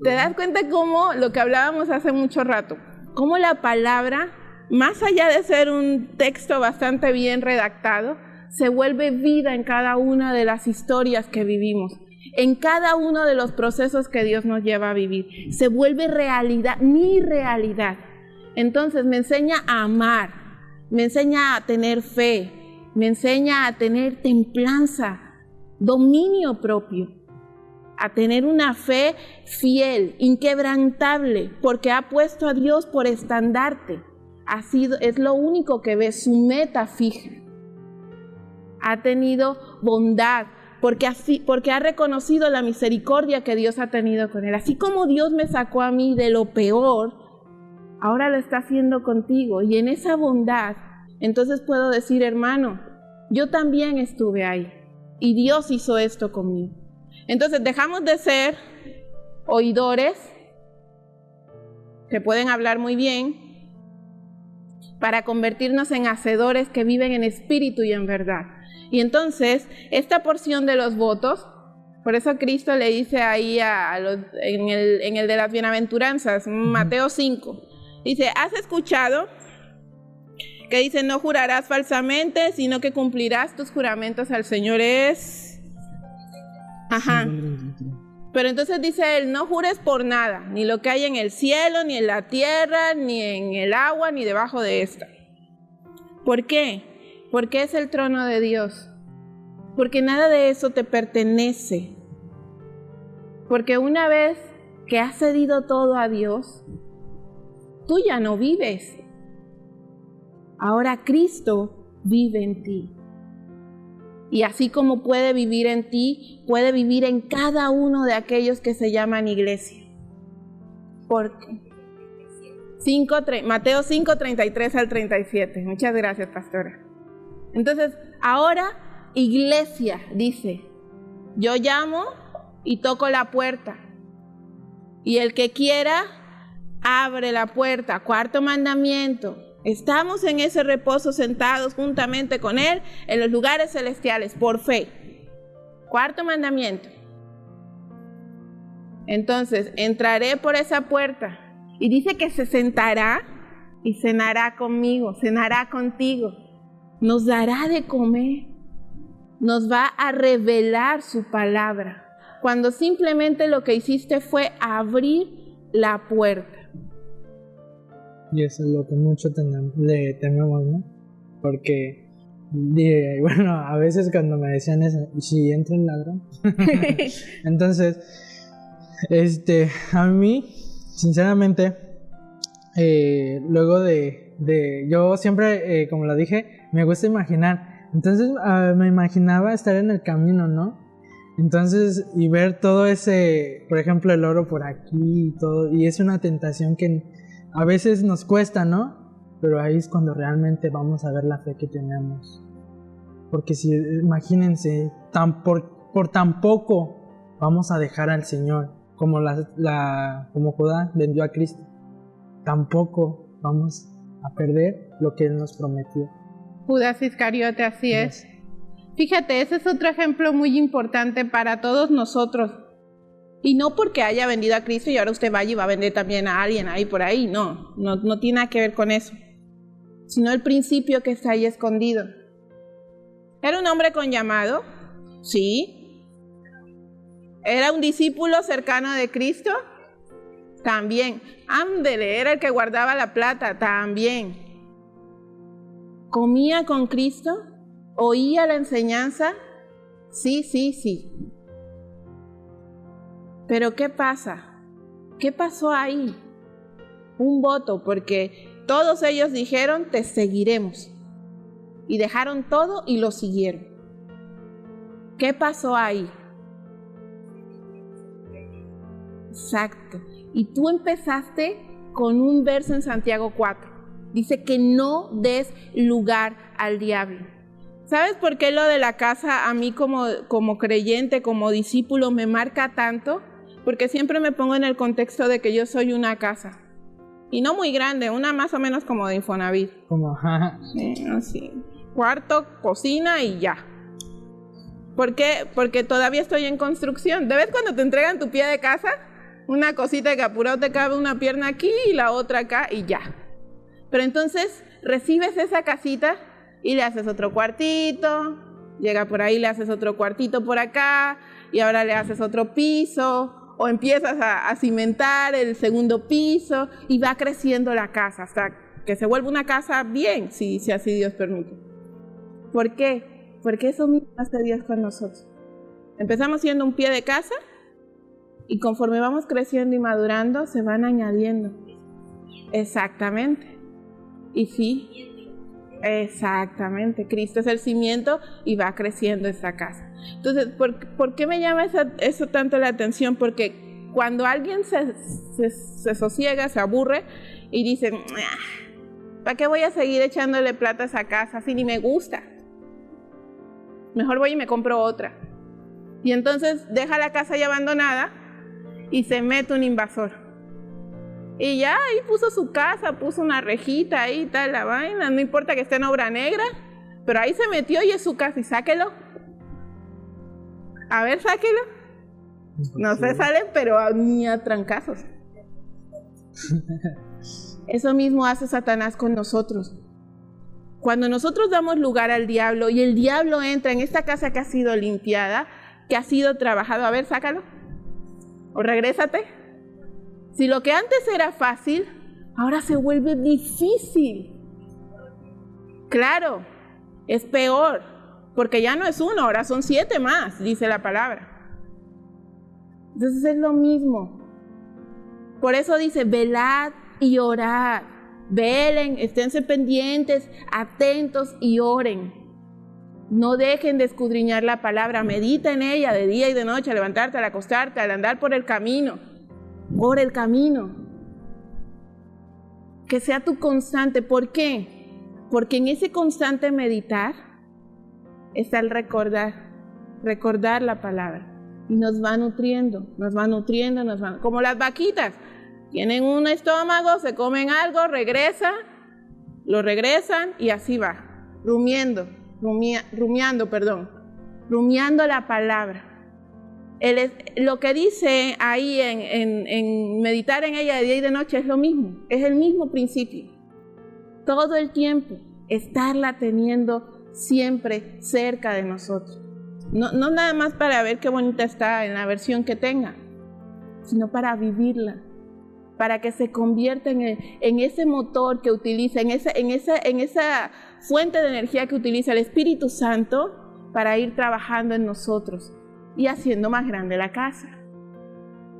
¿Te das cuenta cómo lo que hablábamos hace mucho rato? Cómo la palabra, más allá de ser un texto bastante bien redactado, se vuelve vida en cada una de las historias que vivimos, en cada uno de los procesos que Dios nos lleva a vivir. Se vuelve realidad, mi realidad. Entonces me enseña a amar, me enseña a tener fe, me enseña a tener templanza, dominio propio, a tener una fe fiel, inquebrantable, porque ha puesto a Dios por estandarte. Es lo único que ve, su meta fija. Ha tenido bondad, porque ha reconocido la misericordia que Dios ha tenido con él. Así como Dios me sacó a mí de lo peor, ahora lo está haciendo contigo. Y en esa bondad, entonces puedo decir, hermano, yo también estuve ahí. Y Dios hizo esto conmigo. Entonces dejamos de ser oidores, que pueden hablar muy bien, para convertirnos en hacedores que viven en espíritu y en verdad. Y entonces, esta porción de los votos, por eso Cristo le dice ahí en el de las bienaventuranzas, Mateo 5, dice, ¿has escuchado que dice, no jurarás falsamente, sino que cumplirás tus juramentos al Señor? Pero entonces dice él, no jures por nada, ni lo que hay en el cielo, ni en la tierra, ni en el agua, ni debajo de esta. ¿Por qué? Porque es el trono de Dios. Porque nada de eso te pertenece. Porque una vez que has cedido todo a Dios, tú ya no vives. Ahora Cristo vive en ti. Y así como puede vivir en ti, puede vivir en cada uno de aquellos que se llaman iglesia. Porque Mateo 5, 33 al 37. Muchas gracias, pastora. Entonces, ahora, iglesia, dice, yo llamo y toco la puerta. Y el que quiera, abre la puerta. Cuarto mandamiento. Estamos en ese reposo sentados juntamente con Él en los lugares celestiales, por fe. Cuarto mandamiento. Entonces, entraré por esa puerta. Y dice que se sentará y cenará conmigo, cenará contigo. Nos dará de comer, nos va a revelar su palabra, cuando simplemente lo que hiciste fue abrir la puerta. Y eso es lo que mucho le tememos, ¿no? Porque, bueno, a veces cuando me decían eso, ¿y si entra un ladrón? Entonces, a mí, sinceramente, luego yo siempre, como lo dije, me gusta imaginar. Entonces me imaginaba estar en el camino, ¿no? Entonces, y ver todo ese, por ejemplo, el oro por aquí y todo, y es una tentación que a veces nos cuesta, ¿no? Pero ahí es cuando realmente vamos a ver la fe que tenemos. Porque si, imagínense, por tan poco vamos a dejar al Señor, como como Judá vendió a Cristo. Tampoco vamos a perder lo que Él nos prometió. Judas Iscariote, así es. Fíjate, ese es otro ejemplo muy importante para todos nosotros. Y no porque haya vendido a Cristo y ahora usted vaya y va a vender también a alguien ahí por ahí. No tiene nada que ver con eso. Sino el principio que está ahí escondido. ¿Era un hombre con llamado? Sí. ¿Era un discípulo cercano de Cristo? También. Ándele, era el que guardaba la plata. También. ¿Comía con Cristo? ¿Oía la enseñanza? Sí. Pero ¿qué pasa? ¿Qué pasó ahí? Un voto, porque todos ellos dijeron, te seguiremos. Y dejaron todo y lo siguieron. ¿Qué pasó ahí? Exacto. Y tú empezaste con un verso en Santiago 4. Dice que no des lugar al diablo. ¿Sabes por qué lo de la casa a mí como creyente, como discípulo, me marca tanto? Porque siempre me pongo en el contexto de que yo soy una casa. Y no muy grande, una más o menos como de Infonavit. Así. Cuarto, cocina y ya. ¿Por qué? Porque todavía estoy en construcción. ¿Ves cuando te entregan tu pie de casa? Una cosita que apurado te cabe una pierna aquí y la otra acá y ya. Pero entonces recibes esa casita y le haces otro cuartito, llega por ahí, le haces otro cuartito por acá y ahora le haces otro piso o empiezas a cimentar el segundo piso y va creciendo la casa hasta que se vuelve una casa bien, si así Dios permite. ¿Por qué? Porque eso mismo hace Dios con nosotros. Empezamos siendo un pie de casa Y conforme vamos creciendo y madurando, se van añadiendo. Exactamente. Y sí, exactamente. Cristo es el cimiento y va creciendo esta casa. Entonces, ¿por qué me llama eso tanto la atención? Porque cuando alguien se sosiega, se aburre y dice, ¿para qué voy a seguir echándole plata a esa casa si ni me gusta? Mejor voy y me compro otra. Y entonces deja la casa ya abandonada y se mete un invasor. Y ya ahí puso su casa, puso una rejita ahí, tal, la vaina. No importa que esté en obra negra, pero ahí se metió y es su casa. Y sáquelo. A ver, sáquelo. No se sale, pero ni a trancazos. Eso mismo hace Satanás con nosotros. Cuando nosotros damos lugar al diablo y el diablo entra en esta casa que ha sido limpiada, que ha sido trabajado, a ver, sácalo. O regrésate. Si lo que antes era fácil, ahora se vuelve difícil. Claro, es peor, porque ya no es uno, ahora son 7 más, dice la palabra. Entonces es lo mismo. Por eso dice, velad y orad. Velen, esténse pendientes, atentos y oren. No dejen de escudriñar la palabra, medita en ella de día y de noche, al levantarte, al acostarte, al andar por el camino. Ora el camino. Que sea tu constante. ¿Por qué? Porque en ese constante meditar está el recordar la palabra. Y nos va nutriendo, como las vaquitas. Tienen un estómago, se comen algo, lo regresan y así va, rumiando la palabra. Lo que dice ahí en meditar en ella de día y de noche es lo mismo, es el mismo principio. Todo el tiempo, estarla teniendo siempre cerca de nosotros. No nada más para ver qué bonita está en la versión que tenga, sino para vivirla, para que se convierta en ese motor que utiliza, en esa fuente de energía que utiliza el Espíritu Santo para ir trabajando en nosotros y haciendo más grande la casa.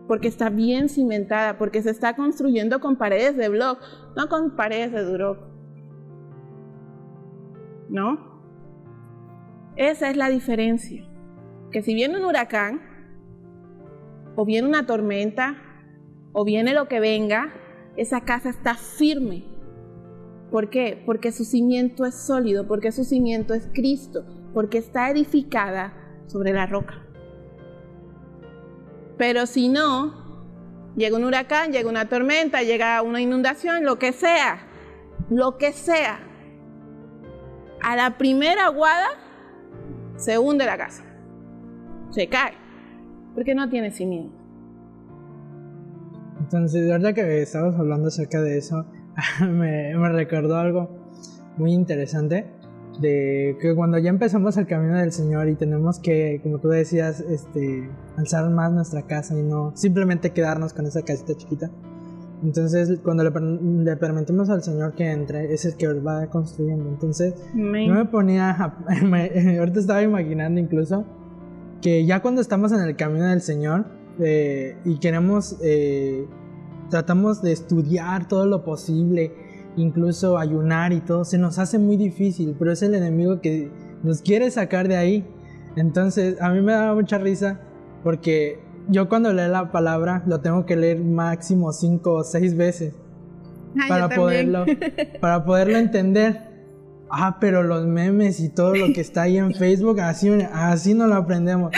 Porque está bien cimentada, porque se está construyendo con paredes de bloc, no con paredes de Duroc. ¿No? Esa es la diferencia. Que si viene un huracán, o viene una tormenta, o viene lo que venga, esa casa está firme. ¿Por qué? Porque su cimiento es sólido, porque su cimiento es Cristo, porque está edificada sobre la roca. Pero si no, llega un huracán, llega una tormenta, llega una inundación, lo que sea, a la primera aguada se hunde la casa, se cae, porque no tiene cimiento. Entonces, de verdad que estabas hablando acerca de eso, me recordó algo muy interesante, de que cuando ya empezamos el camino del Señor y tenemos que, como tú decías, alzar más nuestra casa y no simplemente quedarnos con esa casita chiquita. Entonces, cuando le permitimos al Señor que entre, es el que va construyendo. Entonces, yo me ponía, ahorita estaba imaginando incluso, que ya cuando estamos en el camino del Señor y queremos, tratamos de estudiar todo lo posible, incluso ayunar y todo, se nos hace muy difícil, pero es el enemigo que nos quiere sacar de ahí. Entonces, a mí me daba mucha risa, porque yo cuando leo la palabra lo tengo que leer máximo 5 o 6 veces para poderlo entender. Pero los memes y todo lo que está ahí en Facebook, así no lo aprendemos.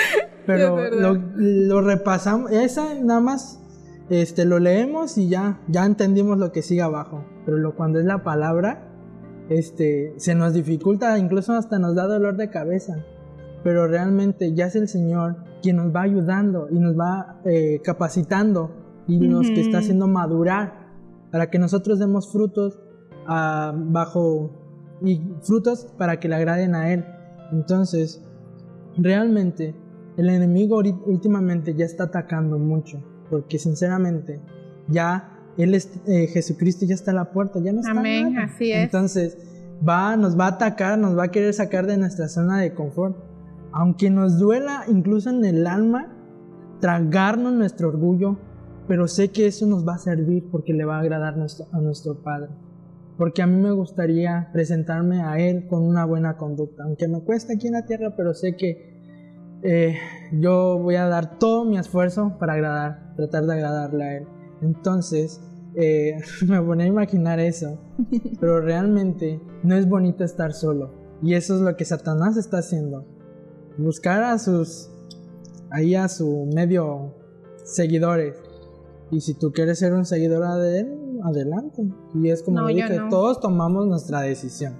Pero lo repasamos, esa nada más lo leemos y ya entendimos lo que sigue abajo. Pero cuando es la palabra, se nos dificulta, incluso hasta nos da dolor de cabeza. Pero realmente ya es el Señor quien nos va ayudando y nos va capacitando y nos que está haciendo madurar para que nosotros demos frutos y frutos para que le agraden a Él. Entonces, realmente el enemigo últimamente ya está atacando mucho, porque sinceramente ya Jesucristo ya está a la puerta, ya no está Amén, nada. así es. Entonces nos va a atacar, nos va a querer sacar de nuestra zona de confort, aunque nos duela incluso en el alma, tragarnos nuestro orgullo, pero sé que eso nos va a servir porque le va a agradar a nuestro Padre. Porque a mí me gustaría presentarme a Él con una buena conducta, aunque me cueste aquí en la tierra, pero sé que yo voy a dar todo mi esfuerzo para tratar de agradarle a Él. Entonces, me ponía a imaginar eso, pero realmente no es bonito estar solo. Y eso es lo que Satanás está haciendo. Buscar a su medio seguidores. Y si tú quieres ser un seguidor de él, adelante. Y es como dije, todos tomamos nuestra decisión.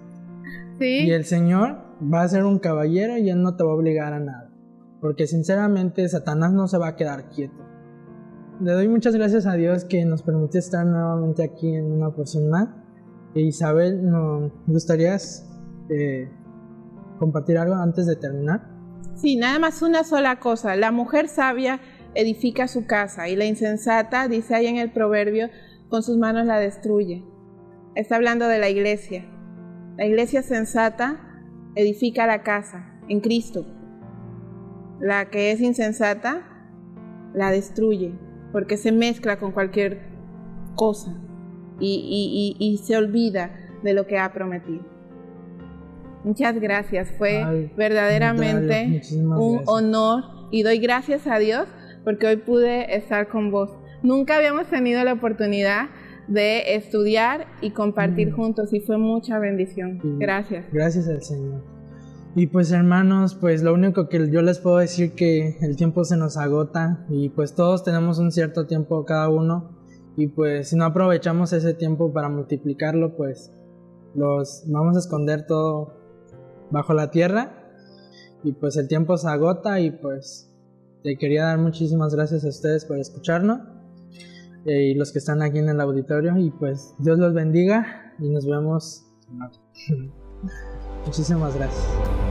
¿Sí? Y el Señor va a ser un caballero y Él no te va a obligar a nada. Porque sinceramente Satanás no se va a quedar quieto. Le doy muchas gracias a Dios que nos permitió estar nuevamente aquí en una porción más. Isabel, ¿nos gustarías compartir algo antes de terminar? Sí, nada más una sola cosa. La mujer sabia edifica su casa y la insensata, dice ahí en el proverbio, con sus manos la destruye. Está hablando de la iglesia. La iglesia sensata edifica la casa en Cristo. La que es insensata la destruye porque se mezcla con cualquier cosa y se olvida de lo que ha prometido. Muchas gracias, fue verdaderamente un honor y doy gracias a Dios porque hoy pude estar con vos. Nunca habíamos tenido la oportunidad de estudiar y compartir juntos y fue mucha bendición. Gracias. Gracias al Señor. Y pues hermanos, pues lo único que yo les puedo decir que el tiempo se nos agota y pues todos tenemos un cierto tiempo cada uno y pues si no aprovechamos ese tiempo para multiplicarlo, pues los vamos a esconder todo bajo la tierra y pues el tiempo se agota y pues te quería dar muchísimas gracias a ustedes por escucharnos y los que están aquí en el auditorio y pues Dios los bendiga y nos vemos. Muchísimas gracias.